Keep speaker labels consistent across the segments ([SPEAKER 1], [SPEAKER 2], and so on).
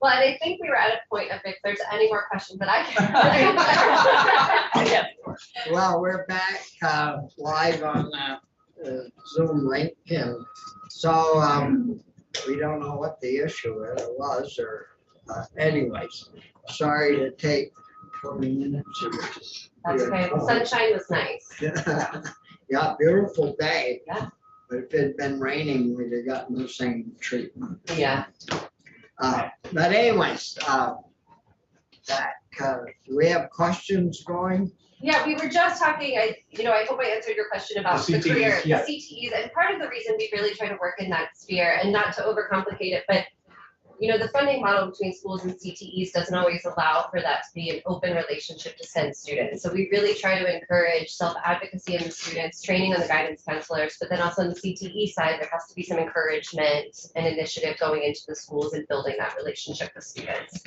[SPEAKER 1] Well, and I think we were at a point of if there's any more questions that I can.
[SPEAKER 2] Well, we're back live on Zoom link, and so we don't know what the issue was, or anyways, sorry to take 20 minutes.
[SPEAKER 1] That's okay. The sunshine was nice.
[SPEAKER 2] Yeah, beautiful day.
[SPEAKER 1] Yeah.
[SPEAKER 2] But if it had been raining, we'd have gotten the same treatment.
[SPEAKER 1] Yeah.
[SPEAKER 2] But anyways, do we have questions going?
[SPEAKER 1] Yeah, we were just talking, I hope I answered your question about the career, the CTEs, and part of the reason we really try to work in that sphere, and not to overcomplicate it, but the funding model between schools and CTEs doesn't always allow for that to be an open relationship to send students. So we really try to encourage self-advocacy in the students, training on the guidance counselors, but then also on the CTE side, there has to be some encouragement and initiative going into the schools and building that relationship with students.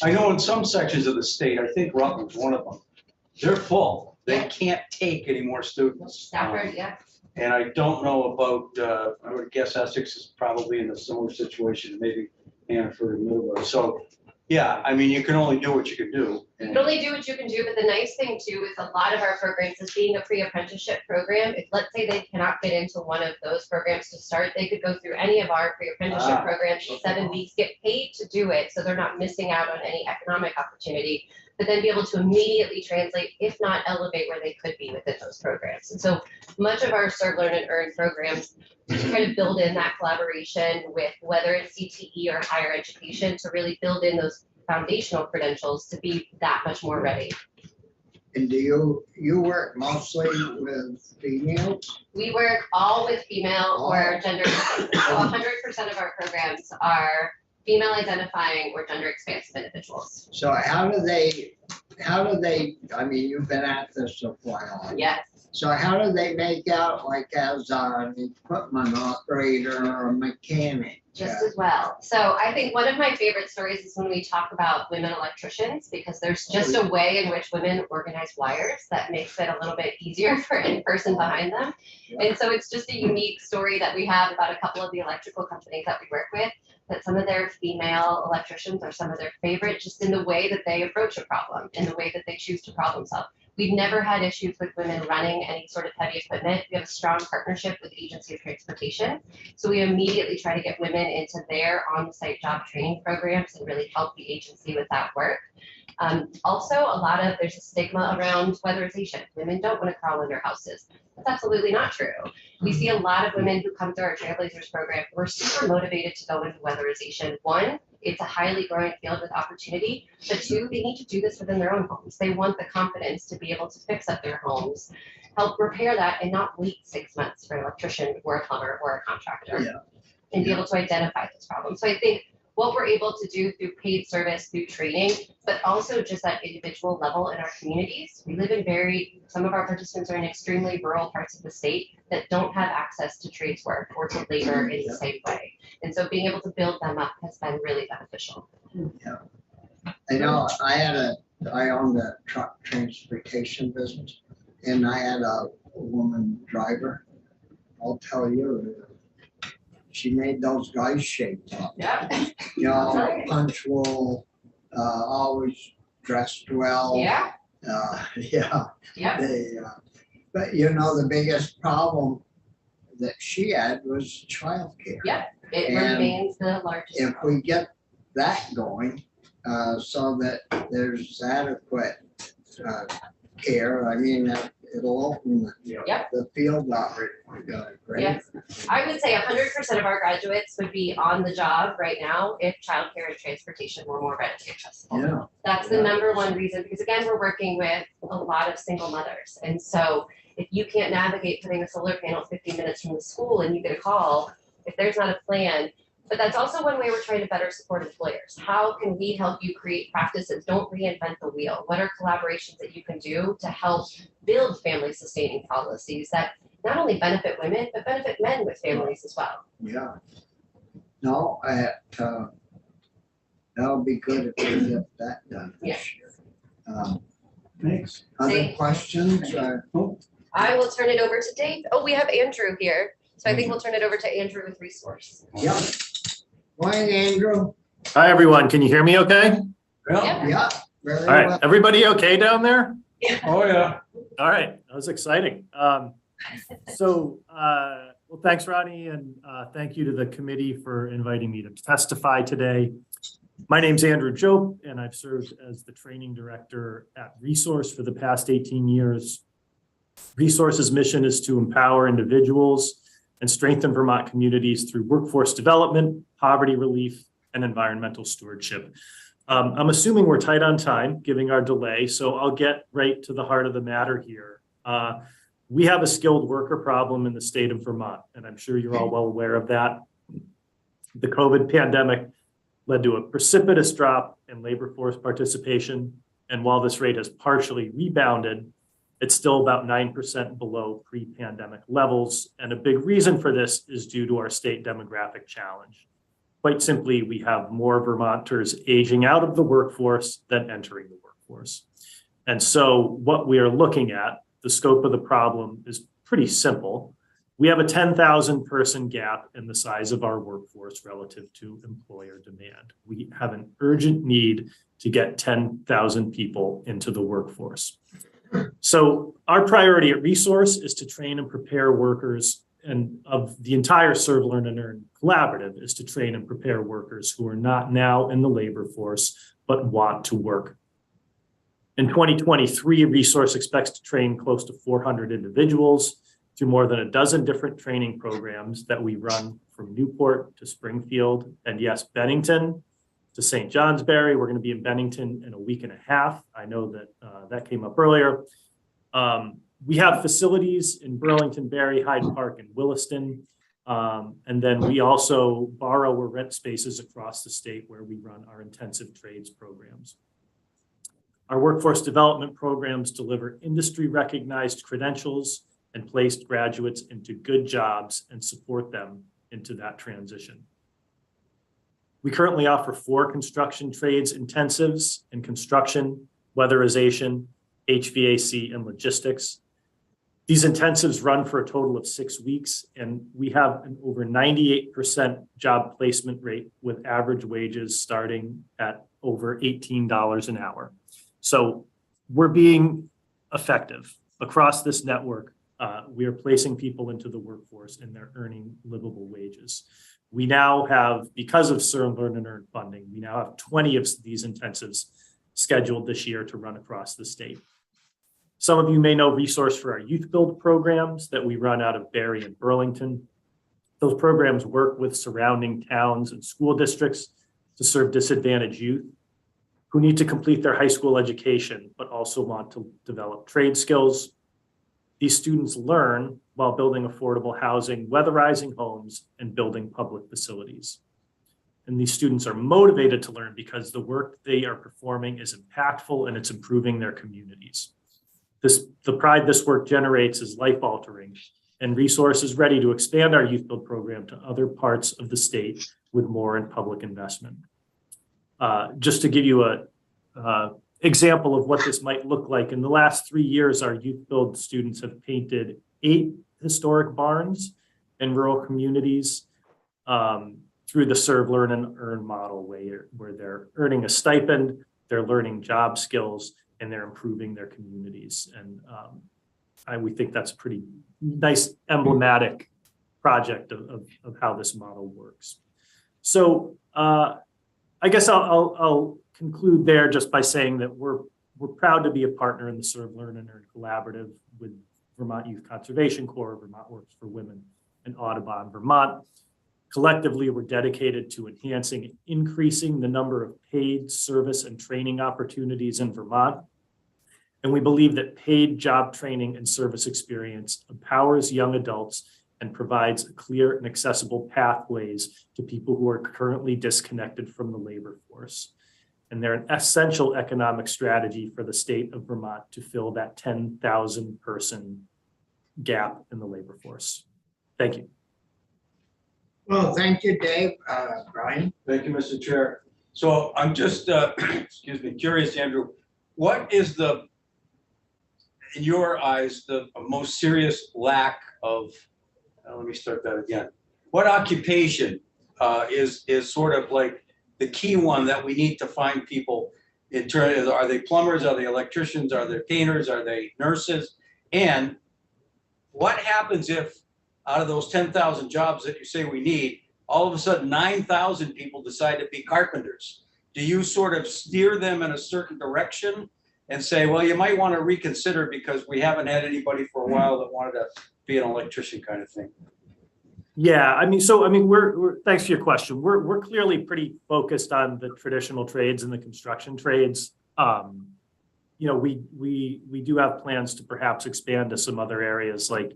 [SPEAKER 3] I know in some sections of the state, I think Rutland's one of them, they're full. They can't take any more students.
[SPEAKER 1] Stafford, yeah.
[SPEAKER 3] And I don't know about, I would guess Essex is probably in a similar situation, maybe Hannaford and Middleborough. So, yeah, I mean, you can only do what you can do.
[SPEAKER 1] You can only do what you can do, but the nice thing too with a lot of our programs is being a pre-apprenticeship program. If let's say they cannot get into one of those programs to start, they could go through any of our pre-apprenticeship programs for 7 weeks, get paid to do it, so they're not missing out on any economic opportunity, but then be able to immediately translate, if not elevate where they could be within those programs. And so much of our Serve, Learn, and Earn programs try to build in that collaboration with whether it's CTE or higher education to really build in those foundational credentials to be that much more ready.
[SPEAKER 2] And do you work mostly with females?
[SPEAKER 1] We work all with female or gender expansive. So 100% of our programs are female identifying or gender expansive individuals.
[SPEAKER 2] So how do they, I mean, you've been at this a while.
[SPEAKER 1] Yes.
[SPEAKER 2] So how do they make out like as an equipment operator or a mechanic?
[SPEAKER 1] Just as well. So I think one of my favorite stories is when we talk about women electricians, because there's just a way in which women organize wires that makes it a little bit easier for any person behind them. Yeah. And so it's just a unique story that we have about a couple of the electrical companies that we work with, that some of their female electricians are some of their favorite, just in the way that they approach a problem, in the way that they choose to problem solve. We've never had issues with women running any sort of heavy equipment. We have a strong partnership with Agency of Transportation. So we immediately try to get women into their on-site job training programs and really help the agency with that work. Also, there's a stigma around weatherization. Women don't want to crawl under houses. That's absolutely not true. We see a lot of women who come through our Trailblazers program who are super motivated to go into weatherization. One, it's a highly growing field with opportunity, but two, they need to do this within their own homes. They want the confidence to be able to fix up their homes, help repair that, and not wait 6 months for an electrician or a plumber or a contractor, and be able to identify those problems. So I think what we're able to do through paid service, through training, but also just at individual level in our communities. We live in some of our participants are in extremely rural parts of the state that don't have access to trades work or to labor in the same way. And so being able to build them up has been really beneficial.
[SPEAKER 2] Yeah. I know I owned a truck transportation business, and I had a woman driver. I'll tell you, she made those guys shake up.
[SPEAKER 1] Yeah.
[SPEAKER 2] Punctual, always dressed well.
[SPEAKER 1] Yeah.
[SPEAKER 2] Yeah. But the biggest problem that she had was childcare.
[SPEAKER 1] Yeah, it remains the largest.
[SPEAKER 2] If we get that going, so that there's adequate care, I mean, it'll open the field up.
[SPEAKER 1] Yes, I would say 100% of our graduates would be on the job right now if childcare and transportation were more readily accessible.
[SPEAKER 2] Yeah.
[SPEAKER 1] That's the number one reason, because again, we're working with a lot of single mothers. And so if you can't navigate putting a solar panel 15 minutes from the school and you get a call, if there's not a plan, but that's also one way we're trying to better support employers. How can we help you create practices? Don't reinvent the wheel. What are collaborations that you can do to help build family sustaining policies that not only benefit women, but benefit men with families as well?
[SPEAKER 2] Yeah. No, that'll be good if we get that done this year.
[SPEAKER 3] Thanks.
[SPEAKER 2] Other questions?
[SPEAKER 1] I will turn it over to Dave. Oh, we have Andrew here. So I think we'll turn it over to Andrew with Resource.
[SPEAKER 2] Yeah. Morning, Andrew.
[SPEAKER 4] Hi, everyone. Can you hear me okay?
[SPEAKER 3] Yeah.
[SPEAKER 2] Yeah, very
[SPEAKER 4] All right.
[SPEAKER 2] well.
[SPEAKER 4] Everybody okay down there?
[SPEAKER 3] Oh, yeah.
[SPEAKER 4] All right. That was exciting. Well, thanks, Ronnie, and thank you to the committee for inviting me to testify today. My name's Andrew Jope, and I've served as the training director at Resource for the past 18 years. Resource's mission is to empower individuals and strengthen Vermont communities through workforce development, poverty relief, and environmental stewardship. I'm assuming we're tight on time, given our delay, so I'll get right to the heart of the matter here. We have a skilled worker problem in the state of Vermont, and I'm sure you're all well aware of that. The COVID pandemic led to a precipitous drop in labor force participation, and while this rate has partially rebounded, it's still about 9% below pre-pandemic levels, and a big reason for this is due to our state demographic challenge. Quite simply, we have more Vermonters aging out of the workforce than entering the workforce. And so what we are looking at, the scope of the problem is pretty simple. We have a 10,000 person gap in the size of our workforce relative to employer demand. We have an urgent need to get 10,000 people into the workforce. So our priority at Resource is to train and prepare workers, and of the entire Serve, Learn, and Earn collaborative is to train and prepare workers who are not now in the labor force, but want to work. In 2023, Resource expects to train close to 400 individuals through more than a dozen different training programs that we run from Newport to Springfield, and yes, Bennington to St. Johnsbury. We're going to be in Bennington in a week and a half. I know that that came up earlier. We have facilities in Burlington, Barry, Hyde Park, and Williston. And then we also borrow or rent spaces across the state where we run our intensive trades programs. Our workforce development programs deliver industry recognized credentials and place graduates into good jobs and support them into that transition. We currently offer 4 construction trades intensives in construction, weatherization, HVAC, and logistics. These intensives run for a total of 6 weeks, and we have an over 98% job placement rate with average wages starting at over $18 an hour. So we're being effective across this network. We are placing people into the workforce and they're earning livable wages. We now have, because of Serve, Learn, and Earn funding, we now have 20 of these intensives scheduled this year to run across the state. Some of you may know Resource for our youth build programs that we run out of Barry and Burlington. Those programs work with surrounding towns and school districts to serve disadvantaged youth who need to complete their high school education, but also want to develop trade skills. These students learn while building affordable housing, weatherizing homes, and building public facilities. And these students are motivated to learn because the work they are performing is impactful and it's improving their communities. The pride this work generates is life-altering, and Resource is ready to expand our youth build program to other parts of the state with more in public investment. Just to give you an example of what this might look like, in the last 3 years, our youth build students have painted 8 historic barns in rural communities through the Serve, Learn, and Earn model, where they're earning a stipend, they're learning job skills, and they're improving their communities. And we think that's a pretty nice emblematic project of how this model works. So I guess I'll conclude there just by saying that we're proud to be a partner in the Serve, Learn, and Earn collaborative with Vermont Youth Conservation Corps, Vermont Works for Women, and Audubon Vermont. Collectively, we're dedicated to enhancing and increasing the number of paid service and training opportunities in Vermont. And we believe that paid job training and service experience empowers young adults and provides clear and accessible pathways to people who are currently disconnected from the labor force. And they're an essential economic strategy for the state of Vermont to fill that 10,000 person gap in the labor force. Thank you.
[SPEAKER 2] Well, thank you, Dave. Brian?
[SPEAKER 3] Thank you, Mr. Chair. So I'm just, excuse me, curious, Andrew, what is in your eyes, the most serious lack of, let me start that again. What occupation is sort of like the key one that we need to find people in terms of, are they plumbers, are they electricians, are they painters, are they nurses? And what happens if out of those 10,000 jobs that you say we need, all of a sudden 9,000 people decide to be carpenters? Do you sort of steer them in a certain direction and say, well, you might want to reconsider because we haven't had anybody for a while that wanted to be an electrician kind of thing?
[SPEAKER 4] Yeah, I mean, we're thanks for your question. We're clearly pretty focused on the traditional trades and the construction trades. You know, we do have plans to perhaps expand to some other areas like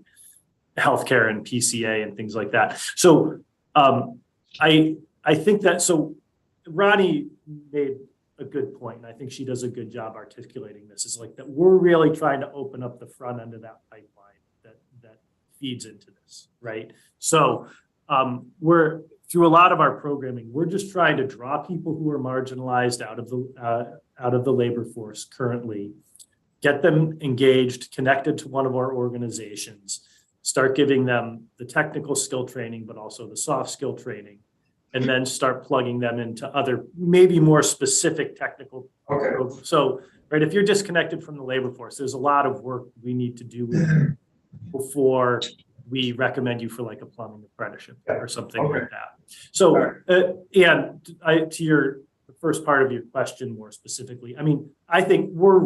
[SPEAKER 4] healthcare and PCA and things like that. So I think that, so Ronnie made a good point, and I think she does a good job articulating this, is like that we're really trying to open up the front end of that pipeline that feeds into this, right? So we're, through a lot of our programming, we're just trying to draw people who are marginalized out of the labor force currently, get them engaged, connected to one of our organizations, start giving them the technical skill training, but also the soft skill training, and then start plugging them into other, maybe more specific technical.
[SPEAKER 3] Okay.
[SPEAKER 4] So, right, if you're disconnected from the labor force, there's a lot of work we need to do with you before we recommend you for like a plumbing apprenticeship or something like that. So, and to your the first part of your question more specifically, I mean, I think we're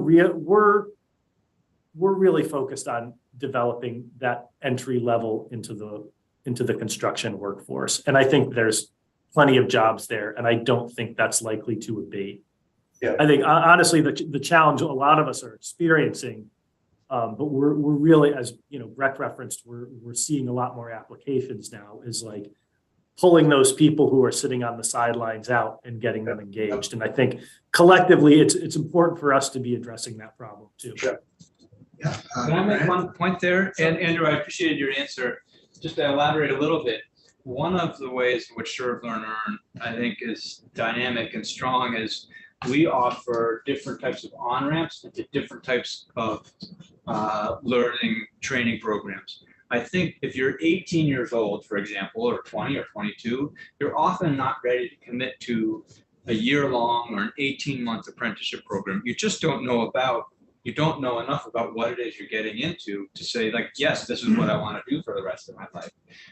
[SPEAKER 4] really focused on developing that entry level into the construction workforce, and I think there's plenty of jobs there, and I don't think that's likely to abate.
[SPEAKER 3] Yeah.
[SPEAKER 4] I think honestly the challenge a lot of us are experiencing, but we're really, as you know, Breck referenced, we're seeing a lot more applications now, is like pulling those people who are sitting on the sidelines out and getting them engaged. And I think collectively it's important for us to be addressing that problem too.
[SPEAKER 3] Sure.
[SPEAKER 5] Yeah. Can I make one point there? And Andrew, I appreciated your answer. Just to elaborate a little bit, one of the ways in which Serve, Learn, Earn, I think, is dynamic and strong is we offer different types of on-ramps into different types of learning training programs. I think if you're 18 years old, for example, or 20 or 22, you're often not ready to commit to a year-long or an 18-month apprenticeship program. You just don't know about, you don't know enough about what it is you're getting into to say, like, yes, this is what I want to do for the rest of my life.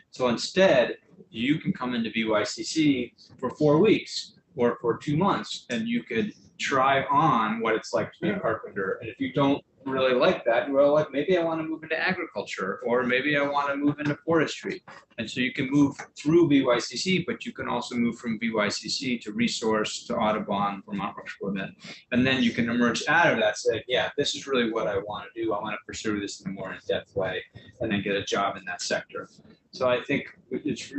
[SPEAKER 5] So instead, you can come into BYCC for 4 weeks or for 2 months, and you could try on what it's like to be a carpenter. And if you don't really like that, well, like, maybe I want to move into agriculture, or maybe I want to move into forestry. And so you can move through BYCC, but you can also move from BYCC to Resource, to Audubon, Vermont Rupture Limit. And then you can emerge out of that saying, yeah, this is really what I want to do. I want to pursue this in a more in-depth way, and then get a job in that sector. So I think it's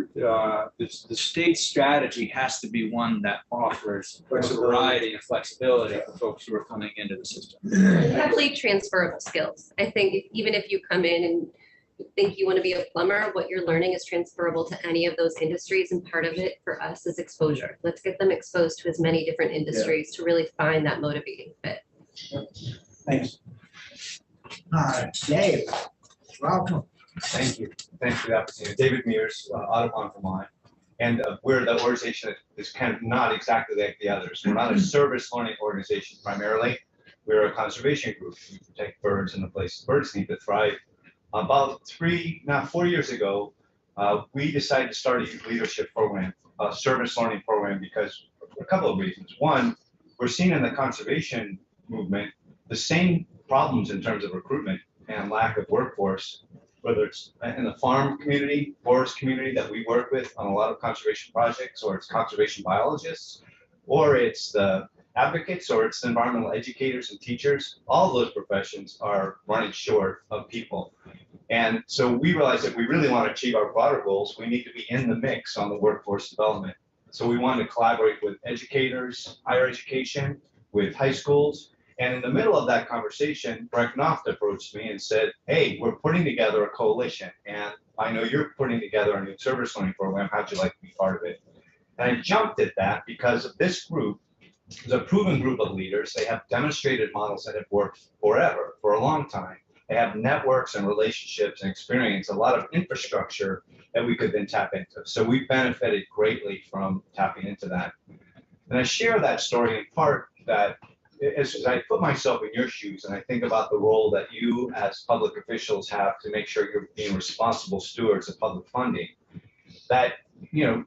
[SPEAKER 5] the state's strategy has to be one that offers a variety of flexibility for folks who are coming into the system.
[SPEAKER 1] Definitely transferable skills. I think even if you come in and think you want to be a plumber, what you're learning is transferable to any of those industries, and part of it for us is exposure. Let's get them exposed to as many different industries to really find that motivating fit.
[SPEAKER 3] Thanks.
[SPEAKER 2] Dave, welcome.
[SPEAKER 6] Thank you. Thanks for the opportunity. David Mears, Audubon, Vermont. And we're the organization that is kind of not exactly like the others. We're not a service learning organization primarily. We're a conservation group. We protect birds in the place birds need to thrive. About 4 years ago, we decided to start a youth leadership program, a service learning program, because for a couple of reasons. One, we're seeing in the conservation movement the same problems in terms of recruitment and lack of workforce, whether it's in the farm community, forest community that we work with on a lot of conservation projects, or it's conservation biologists, or it's the advocates, or it's the environmental educators and teachers. All of those professions are running short of people. And so we realized that we really want to achieve our broader goals, we need to be in the mix on the workforce development. So we wanted to collaborate with educators, higher education, with high schools. And in the middle of that conversation, Breck Noft approached me and said, hey, we're putting together a coalition, and I know you're putting together a new service learning program. How'd you like to be part of it? And I jumped at that because of this group is a proven group of leaders. They have demonstrated models that have worked forever, for a long time. They have networks and relationships and experience, a lot of infrastructure that we could then tap into. So we benefited greatly from tapping into that. And I share that story in part that as I put myself in your shoes and I think about the role that you as public officials have to make sure you're being responsible stewards of public funding, that, you know,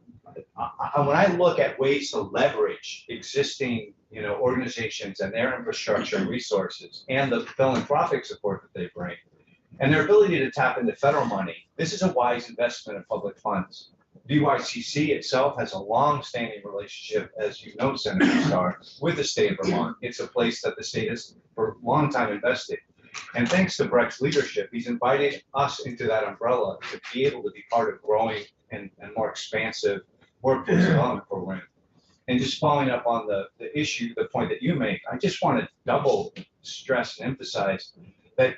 [SPEAKER 6] when I look at ways to leverage existing, you know, organizations and their infrastructure and resources and the philanthropic support that they bring and their ability to tap into federal money, this is a wise investment in public funds. VYCC itself has a long-standing relationship, as you know, Senator Starr, with the state of Vermont. It's a place that the state has for a long time invested. And thanks to Brecht's leadership, he's invited us into that umbrella to be able to be part of growing and more expansive workforce development program. And just following up on the issue, the point that you make, I just want to double stress and emphasize that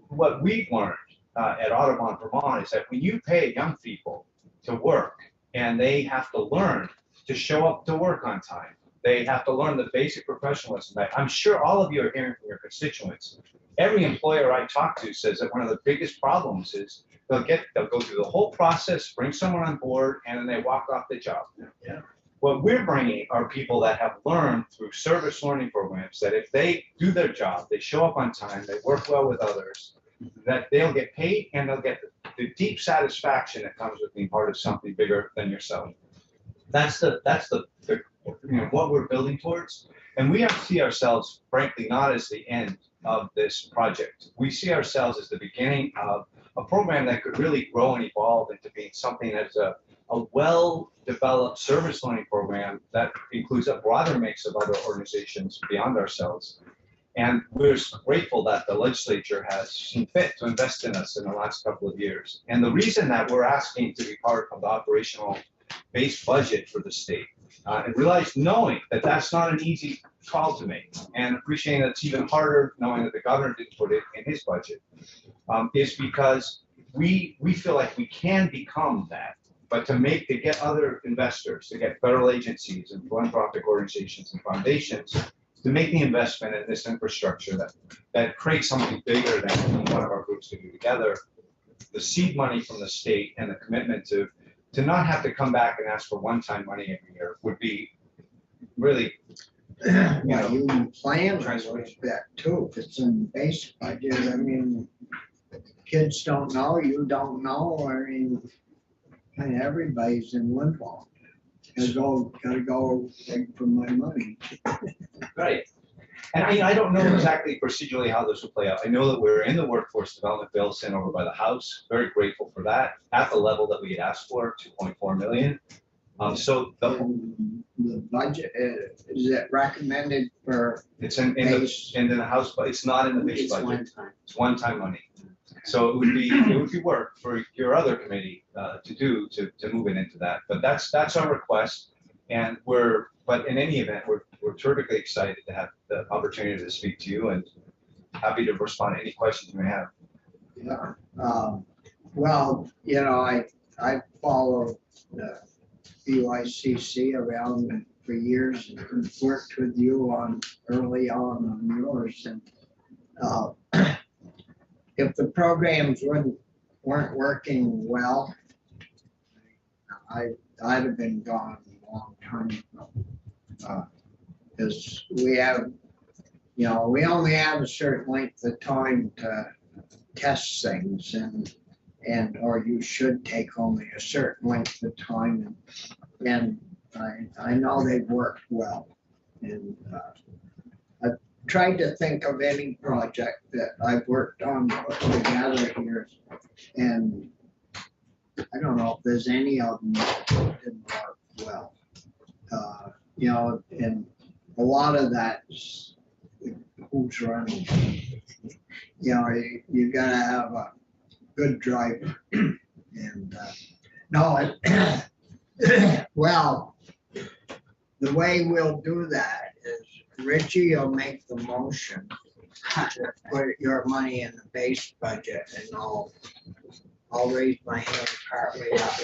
[SPEAKER 6] what we've learned at Audubon Vermont is that when you pay young people to work and they have to learn to show up to work on time, they have to learn the basic professionalism that I'm sure all of you are hearing from your constituents. Every employer I talk to says that one of the biggest problems is they'll go through the whole process, bring someone on board, and then they walk off the job.
[SPEAKER 2] Yeah.
[SPEAKER 6] What we're bringing are people that have learned through service learning programs that if they do their job, they show up on time, they work well with others, that they'll get paid and they'll get the deep satisfaction that comes with being part of something bigger than yourself. That's the you know, what we're building towards. And we see ourselves, frankly, not as the end of this project. We see ourselves as the beginning of a program that could really grow and evolve into being something that's a well-developed service learning program that includes a broader mix of other organizations beyond ourselves. And we're grateful that the legislature has seen fit to invest in us in the last couple of years. And the reason that we're asking to be part of the operational base budget for the state, and realize knowing that that's not an easy call to make, and appreciating that it's even harder knowing that the governor didn't put it in his budget, is because we feel like we can become that. But to get other investors, to get federal agencies and philanthropic organizations and foundations to make the investment in this infrastructure that creates something bigger than one of our groups can do together, the seed money from the state and the commitment to not have to come back and ask for one-time money every year would be really,
[SPEAKER 2] Well, you plan a little bit too, if it's in the base budget. I mean, kids don't know, you don't know, I mean, and everybody's in limbo. Gotta go beg for my money.
[SPEAKER 6] right. And I don't know exactly procedurally how this will play out. I know that we're in the workforce development bill sent over by the House. Very grateful for that at the level that we had asked for, 2.4 million. So
[SPEAKER 2] The budget, is it recommended for
[SPEAKER 6] it's in
[SPEAKER 2] base?
[SPEAKER 6] the House, but it's not in the base
[SPEAKER 2] It's
[SPEAKER 6] budget.
[SPEAKER 2] one time.
[SPEAKER 6] It's one-time money. So it would be work for your other committee to move it into that. But that's our request. And but in any event, we're terrifically excited to have the opportunity to speak to you and happy to respond to any questions you may have.
[SPEAKER 2] Yeah, well, you know, I followed the BYCC around for years and worked with you early on yours, and if the programs weren't working well, I'd have been gone a long time ago. Because we have, you know, we only have a certain length of time to test things, or you should take only a certain length of time, and I know they've worked well, and I've tried to think of any project that I've worked on together here, and I don't know if there's any of them that didn't work well. You know, and a lot of that's who's running. You know, you gotta have a good driver, and no, well, the way we'll do that is Richie will make the motion to put your money in the base budget, and I'll raise my hand partway up.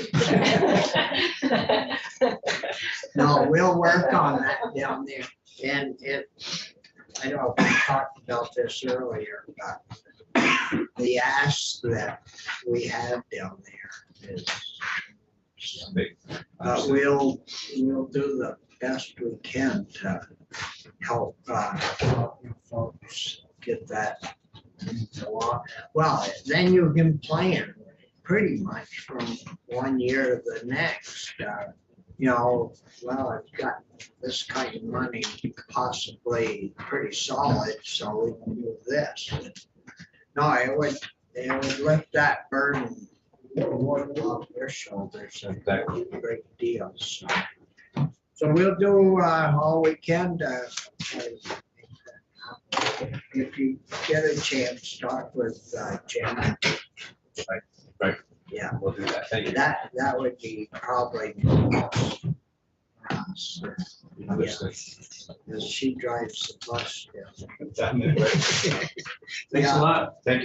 [SPEAKER 2] No, we'll work on that down there. And I don't know if we talked about this earlier, but the ask that we have down there is,
[SPEAKER 6] Big.
[SPEAKER 2] we'll do the best we can to help, you folks get that. along. Well, then you can plan pretty much from one year to the next. You know, well, I've got this kind of money possibly pretty solid, so we can do this. No, it would lift that burden off their shoulders a great deal, so. So we'll do all we can to, if you get a chance, talk with Jen.
[SPEAKER 6] Right.
[SPEAKER 2] Yeah,
[SPEAKER 6] We'll do that. Thank you.
[SPEAKER 2] that would be probably most for us.
[SPEAKER 6] Understood.
[SPEAKER 2] Because she drives the bus. Yeah.
[SPEAKER 6] Thanks
[SPEAKER 2] Yeah.
[SPEAKER 5] a lot.
[SPEAKER 6] Thank you.